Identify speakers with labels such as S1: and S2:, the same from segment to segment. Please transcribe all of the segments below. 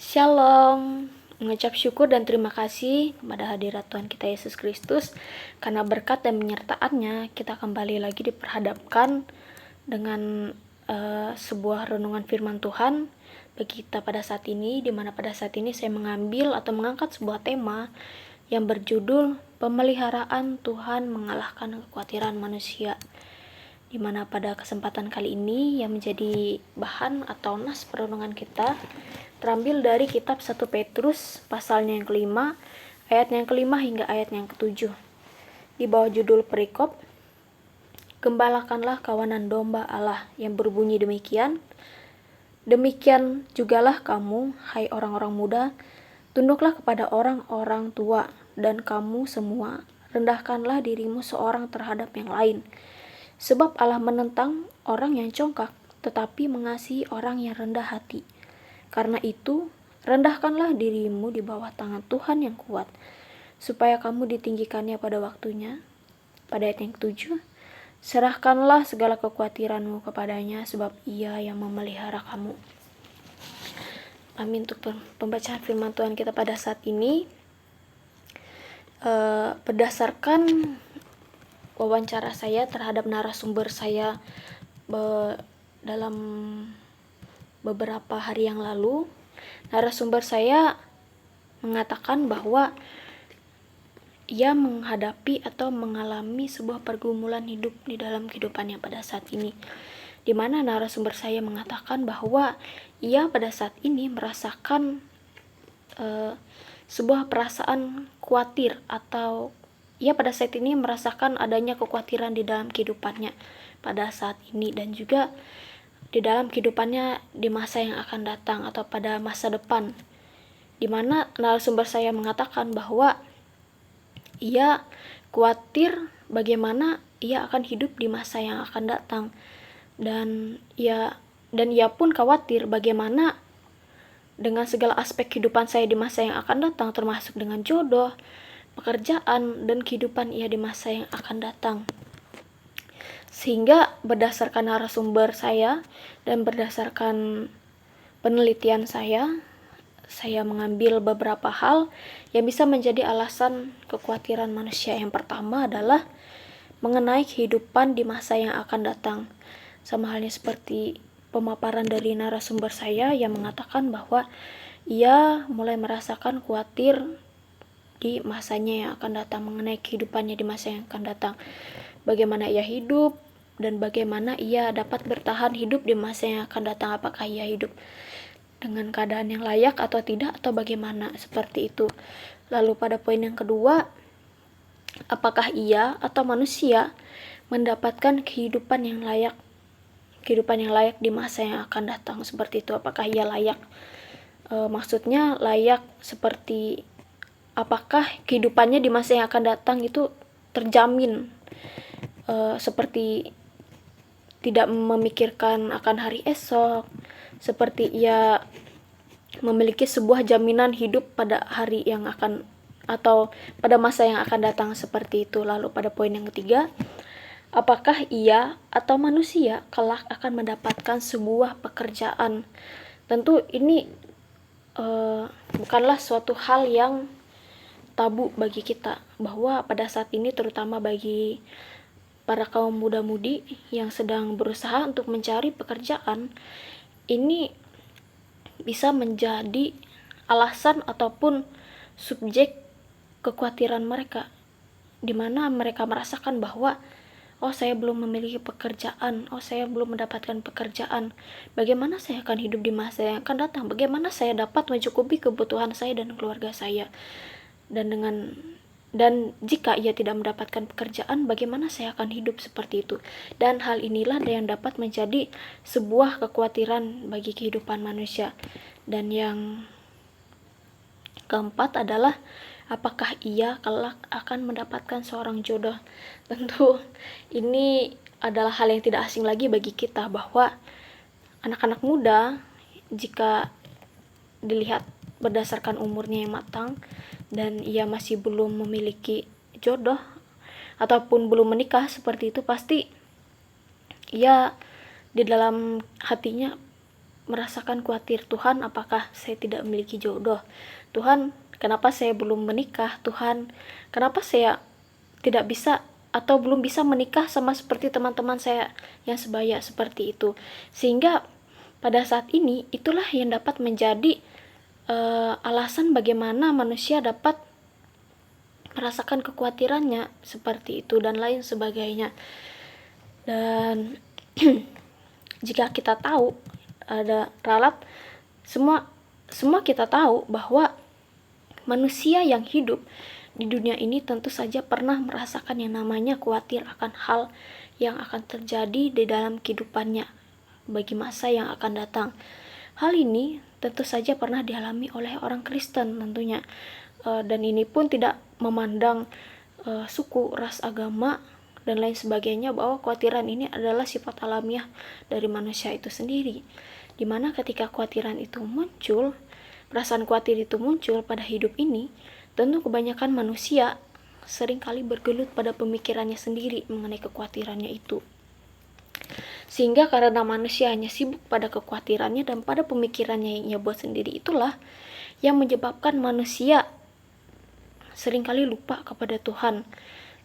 S1: Shalom, mengucap syukur dan terima kasih kepada hadirat Tuhan kita Yesus Kristus. Karena berkat dan penyertaannya, kita kembali lagi diperhadapkan dengan sebuah renungan firman Tuhan bagi kita pada saat ini, di mana pada saat ini saya mengambil atau mengangkat sebuah tema yang berjudul Pemeliharaan Tuhan Mengalahkan Kekhawatiran Manusia. Di mana pada kesempatan kali ini yang menjadi bahan atau nas perenungan kita terambil dari kitab 1 Petrus pasalnya yang kelima, ayatnya yang kelima hingga ayatnya yang ketujuh. Di bawah judul perikop, Gembalakanlah kawanan domba Allah, yang berbunyi demikian, demikian jugalah kamu, hai orang-orang muda, tunduklah kepada orang-orang tua, dan kamu semua, rendahkanlah dirimu seorang terhadap yang lain. Sebab Allah menentang orang yang congkak, tetapi mengasihi orang yang rendah hati. Karena itu, rendahkanlah dirimu di bawah tangan Tuhan yang kuat, supaya kamu ditinggikannya pada waktunya. Pada ayat yang ketujuh, serahkanlah segala kekhawatiranmu kepadanya, sebab Ia yang memelihara kamu. Amin. Untuk pembacaan firman Tuhan kita pada saat ini, berdasarkan wawancara saya terhadap narasumber saya dalam beberapa hari yang lalu, narasumber saya mengatakan bahwa ia menghadapi atau mengalami sebuah pergumulan hidup di dalam kehidupannya pada saat ini, di mana narasumber saya mengatakan bahwa ia pada saat ini merasakan sebuah perasaan khawatir, atau ia pada saat ini merasakan adanya kekhawatiran di dalam kehidupannya pada saat ini, dan juga di dalam kehidupannya di masa yang akan datang atau pada masa depan, di mana narasumber saya mengatakan bahwa ia khawatir bagaimana ia akan hidup di masa yang akan datang, dan ia pun khawatir bagaimana dengan segala aspek kehidupan saya di masa yang akan datang, termasuk dengan jodoh, pekerjaan, dan kehidupan ia di masa yang akan datang. Sehingga berdasarkan narasumber saya dan berdasarkan penelitian saya mengambil beberapa hal yang bisa menjadi alasan kekhawatiran manusia. Yang pertama adalah mengenai kehidupan di masa yang akan datang. Sama halnya seperti pemaparan dari narasumber saya yang mengatakan bahwa ia mulai merasakan khawatir di masanya yang akan datang, mengenai kehidupannya di masa yang akan datang. Bagaimana ia hidup dan bagaimana ia dapat bertahan hidup di masa yang akan datang. Apakah ia hidup dengan keadaan yang layak atau tidak, atau bagaimana, seperti itu. Lalu pada poin yang kedua, apakah ia atau manusia mendapatkan kehidupan yang layak di masa yang akan datang, seperti itu. Apakah ia layak, maksudnya layak seperti apakah kehidupannya di masa yang akan datang itu terjamin, seperti tidak memikirkan akan hari esok, seperti ia memiliki sebuah jaminan hidup pada hari yang akan atau pada masa yang akan datang, seperti itu. Lalu pada poin yang ketiga, apakah ia atau manusia kelak akan mendapatkan sebuah pekerjaan. Tentu ini bukanlah suatu hal yang tabu bagi kita, bahwa pada saat ini terutama bagi para kaum muda-mudi yang sedang berusaha untuk mencari pekerjaan, ini bisa menjadi alasan ataupun subjek kekhawatiran mereka, di mana mereka merasakan bahwa saya belum memiliki pekerjaan, saya belum mendapatkan pekerjaan, bagaimana saya akan hidup di masa yang akan datang, bagaimana saya dapat mencukupi kebutuhan saya dan keluarga saya, dan jika ia tidak mendapatkan pekerjaan, bagaimana saya akan hidup, seperti itu. Dan hal inilah yang dapat menjadi sebuah kekhawatiran bagi kehidupan manusia. Dan yang keempat adalah apakah ia kelak akan mendapatkan seorang jodoh. Tentu ini adalah hal yang tidak asing lagi bagi kita, bahwa anak-anak muda, jika dilihat berdasarkan umurnya yang matang dan ia masih belum memiliki jodoh ataupun belum menikah, seperti itu, pasti ia di dalam hatinya merasakan khawatir, Tuhan apakah saya tidak memiliki jodoh, Tuhan kenapa saya belum menikah, Tuhan kenapa saya tidak bisa atau belum bisa menikah sama seperti teman-teman saya yang sebaya seperti itu. Sehingga pada saat ini itulah yang dapat menjadi alasan bagaimana manusia dapat merasakan kekhawatirannya seperti itu dan lain sebagainya. Dan jika kita tahu ada ralat, semua kita tahu bahwa manusia yang hidup di dunia ini tentu saja pernah merasakan yang namanya khawatir akan hal yang akan terjadi di dalam kehidupannya bagi masa yang akan datang. Hal ini tentu saja pernah dialami oleh orang Kristen tentunya, dan ini pun tidak memandang suku, ras, agama, dan lain sebagainya, bahwa kekhawatiran ini adalah sifat alamiah dari manusia itu sendiri. Dimana ketika kekhawatiran itu muncul, perasaan khawatir itu muncul pada hidup ini, tentu kebanyakan manusia seringkali bergelut pada pemikirannya sendiri mengenai kekhawatirannya itu. Sehingga karena manusia hanya sibuk pada kekhawatirannya dan pada pemikirannya yang ia buat sendiri, itulah yang menyebabkan manusia seringkali lupa kepada Tuhan,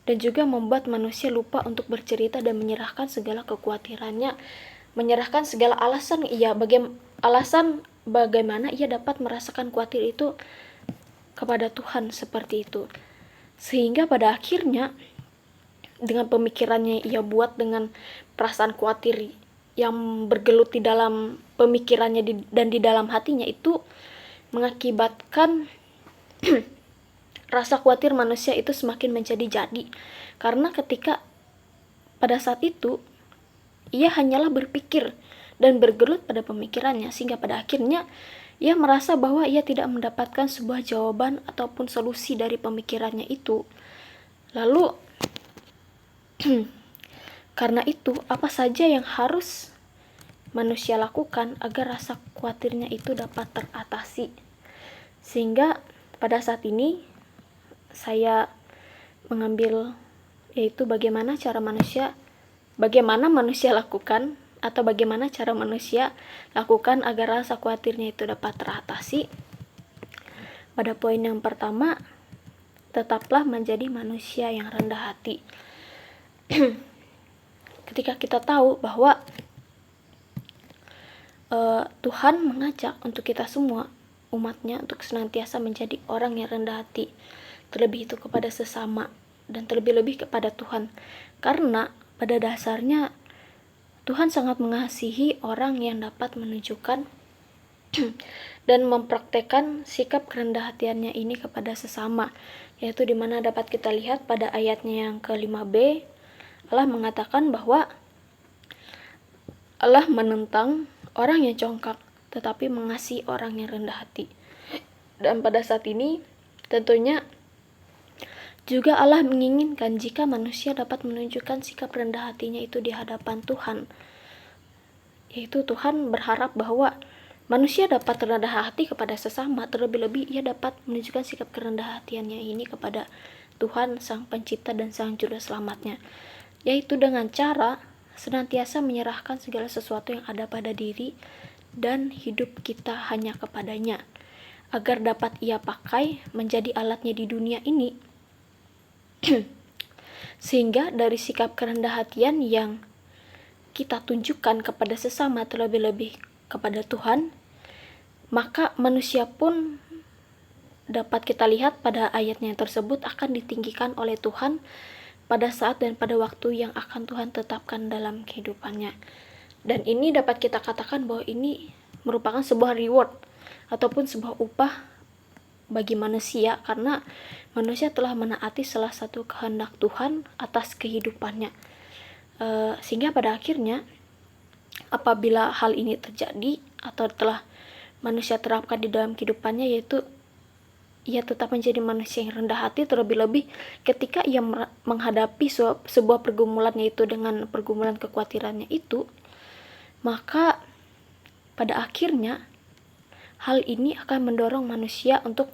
S1: dan juga membuat manusia lupa untuk bercerita dan menyerahkan segala kekhawatirannya, menyerahkan segala alasan bagaimana ia dapat merasakan khawatir itu kepada Tuhan seperti itu. Sehingga pada akhirnya dengan pemikirannya ia buat, dengan perasaan khawatir yang bergelut di dalam pemikirannya dan di dalam hatinya, itu mengakibatkan rasa khawatir manusia itu semakin menjadi-jadi. Karena ketika pada saat itu ia hanyalah berpikir dan bergelut pada pemikirannya, sehingga pada akhirnya ia merasa bahwa ia tidak mendapatkan sebuah jawaban ataupun solusi dari pemikirannya itu. Lalu karena itu, apa saja yang harus manusia lakukan agar rasa khawatirnya itu dapat teratasi? Sehingga pada saat ini saya mengambil, yaitu bagaimana manusia lakukan, atau bagaimana cara manusia lakukan agar rasa khawatirnya itu dapat teratasi. Pada poin yang pertama, tetaplah menjadi manusia yang rendah hati. Ketika kita tahu bahwa Tuhan mengajak untuk kita semua umatnya untuk senantiasa menjadi orang yang rendah hati, terlebih itu kepada sesama dan terlebih-lebih kepada Tuhan, karena pada dasarnya Tuhan sangat mengasihi orang yang dapat menunjukkan dan mempraktekkan sikap kerendah hatiannya ini kepada sesama, yaitu dimana dapat kita lihat pada ayatnya yang ke-5b, Allah mengatakan bahwa Allah menentang orang yang congkak tetapi mengasihi orang yang rendah hati. Dan pada saat ini tentunya juga Allah menginginkan jika manusia dapat menunjukkan sikap rendah hatinya itu di hadapan Tuhan, yaitu Tuhan berharap bahwa manusia dapat rendah hati kepada sesama, terlebih-lebih ia dapat menunjukkan sikap kerendahan hatiannya ini kepada Tuhan Sang Pencipta dan Sang Juru Selamatnya, yaitu dengan cara senantiasa menyerahkan segala sesuatu yang ada pada diri dan hidup kita hanya kepadanya, agar dapat ia pakai menjadi alatnya di dunia ini. Sehingga dari sikap kerendahan hatian yang kita tunjukkan kepada sesama, terlebih-lebih kepada Tuhan, maka manusia pun dapat kita lihat pada ayatnya tersebut akan ditinggikan oleh Tuhan pada saat dan pada waktu yang akan Tuhan tetapkan dalam kehidupannya. Dan ini dapat kita katakan bahwa ini merupakan sebuah reward ataupun sebuah upah bagi manusia, karena manusia telah menaati salah satu kehendak Tuhan atas kehidupannya. Sehingga pada akhirnya apabila hal ini terjadi atau telah manusia terapkan di dalam kehidupannya, yaitu ia tetap menjadi manusia yang rendah hati, terlebih-lebih ketika ia menghadapi sebuah pergumulan, yaitu dengan pergumulan kekhawatirannya itu, maka pada akhirnya hal ini akan mendorong manusia untuk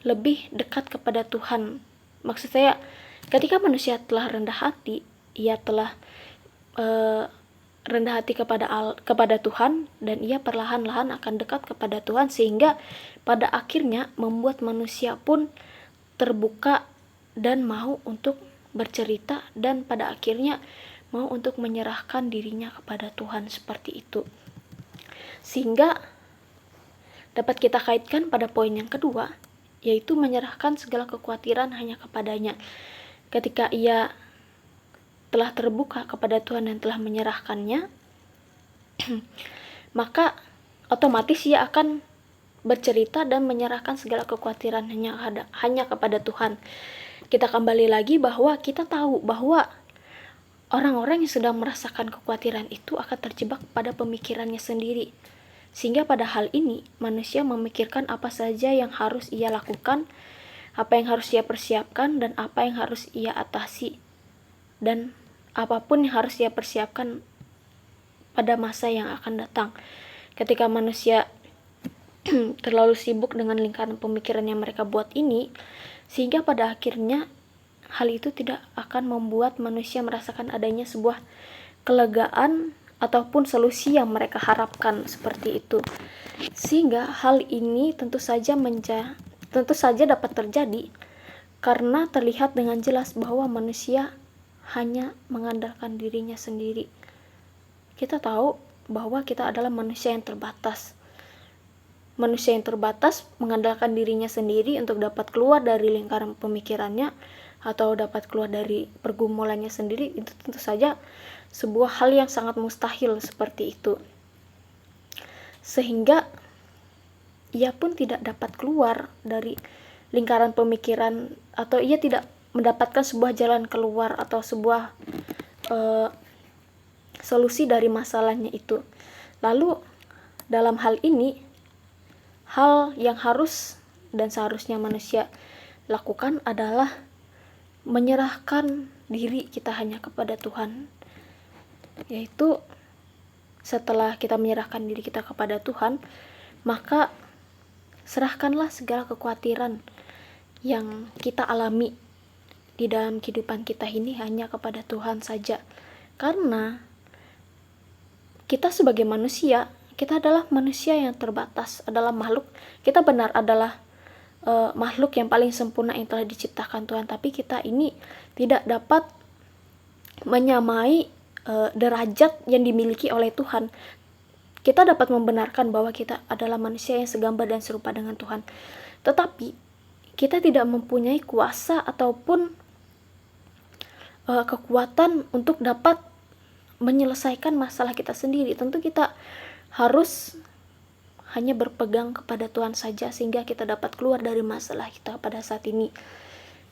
S1: lebih dekat kepada Tuhan. Maksud saya, ketika manusia telah rendah hati, ia telah rendah hati kepada Tuhan, dan ia perlahan-lahan akan dekat kepada Tuhan, sehingga pada akhirnya membuat manusia pun terbuka dan mau untuk bercerita, dan pada akhirnya mau untuk menyerahkan dirinya kepada Tuhan seperti itu. Sehingga dapat kita kaitkan pada poin yang kedua, yaitu menyerahkan segala kekhawatiran hanya kepadanya. Ketika ia telah terbuka kepada Tuhan dan telah menyerahkannya, maka otomatis ia akan bercerita dan menyerahkan segala kekhawatiran hanya kepada Tuhan. Kita kembali lagi bahwa kita tahu bahwa orang-orang yang sedang merasakan kekhawatiran itu akan terjebak pada pemikirannya sendiri. Sehingga pada hal ini manusia memikirkan apa saja yang harus ia lakukan, apa yang harus ia persiapkan, dan apa yang harus ia atasi, dan apapun yang harus ia persiapkan pada masa yang akan datang. Ketika manusia terlalu sibuk dengan lingkaran pemikiran yang mereka buat ini, sehingga pada akhirnya hal itu tidak akan membuat manusia merasakan adanya sebuah kelegaan ataupun solusi yang mereka harapkan seperti itu. Sehingga hal ini tentu saja dapat terjadi karena terlihat dengan jelas bahwa manusia hanya mengandalkan dirinya sendiri. Kita tahu bahwa kita adalah manusia yang terbatas. Manusia yang terbatas mengandalkan dirinya sendiri untuk dapat keluar dari lingkaran pemikirannya atau dapat keluar dari pergumulannya sendiri, itu tentu saja sebuah hal yang sangat mustahil seperti itu. Sehingga ia pun tidak dapat keluar dari lingkaran pemikiran, atau ia tidak mendapatkan sebuah jalan keluar atau sebuah solusi dari masalahnya itu. Lalu dalam hal ini, hal yang harus dan seharusnya manusia lakukan adalah menyerahkan diri kita hanya kepada Tuhan. Yaitu setelah kita menyerahkan diri kita kepada Tuhan, maka serahkanlah segala kekhawatiran yang kita alami di dalam kehidupan kita ini hanya kepada Tuhan saja. Karena kita sebagai manusia, kita adalah manusia yang terbatas, adalah makhluk, kita benar adalah makhluk yang paling sempurna yang telah diciptakan Tuhan, tapi kita ini tidak dapat menyamai derajat yang dimiliki oleh Tuhan. Kita dapat membenarkan bahwa kita adalah manusia yang segambar dan serupa dengan Tuhan, tetapi kita tidak mempunyai kuasa ataupun kekuatan untuk dapat menyelesaikan masalah kita sendiri. Tentu kita harus hanya berpegang kepada Tuhan saja sehingga kita dapat keluar dari masalah kita pada saat ini.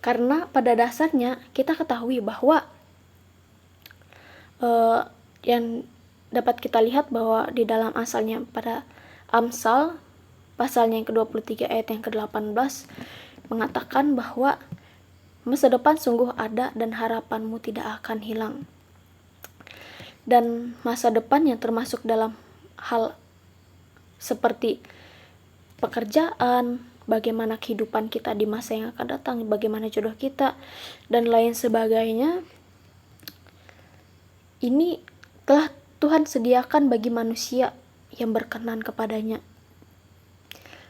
S1: Karena pada dasarnya kita ketahui bahwa yang dapat kita lihat bahwa di dalam asalnya pada Amsal pasalnya yang ke-23 ayat yang ke-18 mengatakan bahwa masa depan sungguh ada dan harapanmu tidak akan hilang. Dan masa depan yang termasuk dalam hal seperti pekerjaan, bagaimana kehidupan kita di masa yang akan datang, bagaimana jodoh kita, dan lain sebagainya, ini telah Tuhan sediakan bagi manusia yang berkenan kepadanya.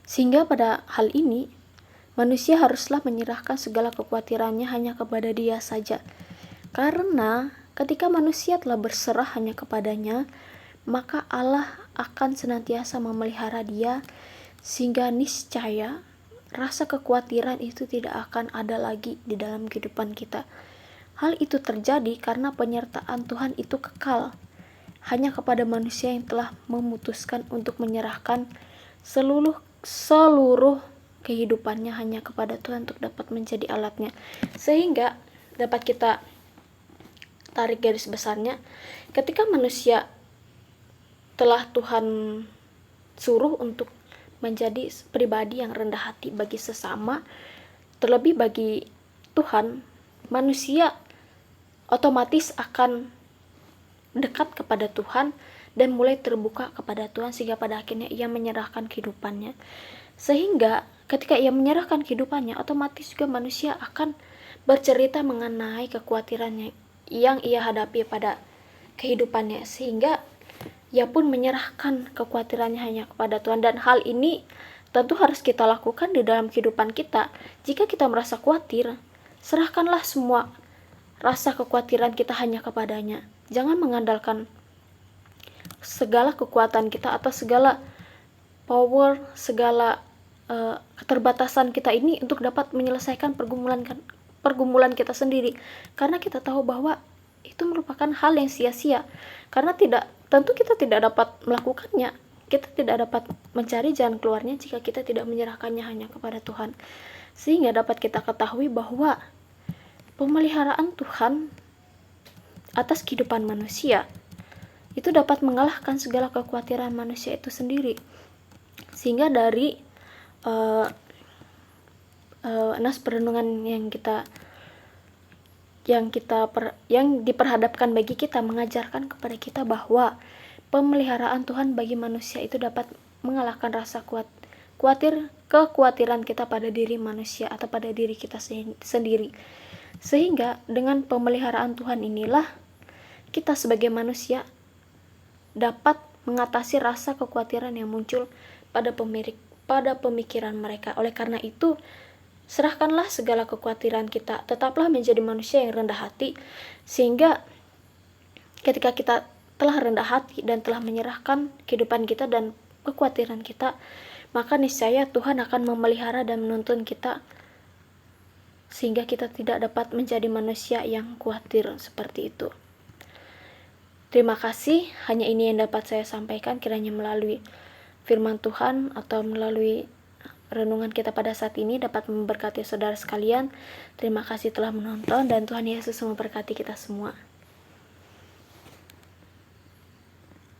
S1: Sehingga pada hal ini, manusia haruslah menyerahkan segala kekhawatirannya hanya kepada Dia saja. Karena ketika manusia telah berserah hanya kepadanya, maka Allah akan senantiasa memelihara dia, sehingga niscaya rasa kekhawatiran itu tidak akan ada lagi di dalam kehidupan kita. Hal itu terjadi karena penyertaan Tuhan itu kekal hanya kepada manusia yang telah memutuskan untuk menyerahkan seluruh kehidupannya hanya kepada Tuhan untuk dapat menjadi alatnya. Sehingga dapat kita tarik garis besarnya, ketika manusia telah Tuhan suruh untuk menjadi pribadi yang rendah hati bagi sesama, terlebih bagi Tuhan, manusia otomatis akan dekat kepada Tuhan dan mulai terbuka kepada Tuhan, sehingga pada akhirnya ia menyerahkan kehidupannya. Sehingga ketika ia menyerahkan kehidupannya, otomatis juga manusia akan bercerita mengenai kekhawatirannya yang ia hadapi pada kehidupannya, sehingga ia pun menyerahkan kekhawatirannya hanya kepada Tuhan. Dan hal ini tentu harus kita lakukan di dalam kehidupan kita. Jika kita merasa khawatir, serahkanlah semua rasa kekhawatiran kita hanya kepadanya. Jangan mengandalkan segala kekuatan kita atau segala power, segala keterbatasan kita ini untuk dapat menyelesaikan pergumulan kita sendiri, karena kita tahu bahwa itu merupakan hal yang sia-sia, karena tentu kita tidak dapat melakukannya, kita tidak dapat mencari jalan keluarnya jika kita tidak menyerahkannya hanya kepada Tuhan. Sehingga dapat kita ketahui bahwa pemeliharaan Tuhan atas kehidupan manusia itu dapat mengalahkan segala kekhawatiran manusia itu sendiri. Sehingga dari nas perenungan yang diperhadapkan bagi kita mengajarkan kepada kita bahwa pemeliharaan Tuhan bagi manusia itu dapat mengalahkan rasa kekhawatiran kita pada diri manusia atau pada diri kita sendiri. Sehingga dengan pemeliharaan Tuhan inilah kita sebagai manusia dapat mengatasi rasa kekhawatiran yang muncul pada pemikiran mereka. Oleh karena itu, serahkanlah segala kekhawatiran kita, tetaplah menjadi manusia yang rendah hati, sehingga ketika kita telah rendah hati dan telah menyerahkan kehidupan kita dan kekhawatiran kita, maka niscaya Tuhan akan memelihara dan menuntun kita, sehingga kita tidak dapat menjadi manusia yang khawatir seperti itu. Terima kasih, hanya ini yang dapat saya sampaikan, kiranya melalui firman Tuhan atau melalui renungan kita pada saat ini dapat memberkati saudara sekalian. Terima kasih telah menonton, dan Tuhan Yesus memberkati kita semua.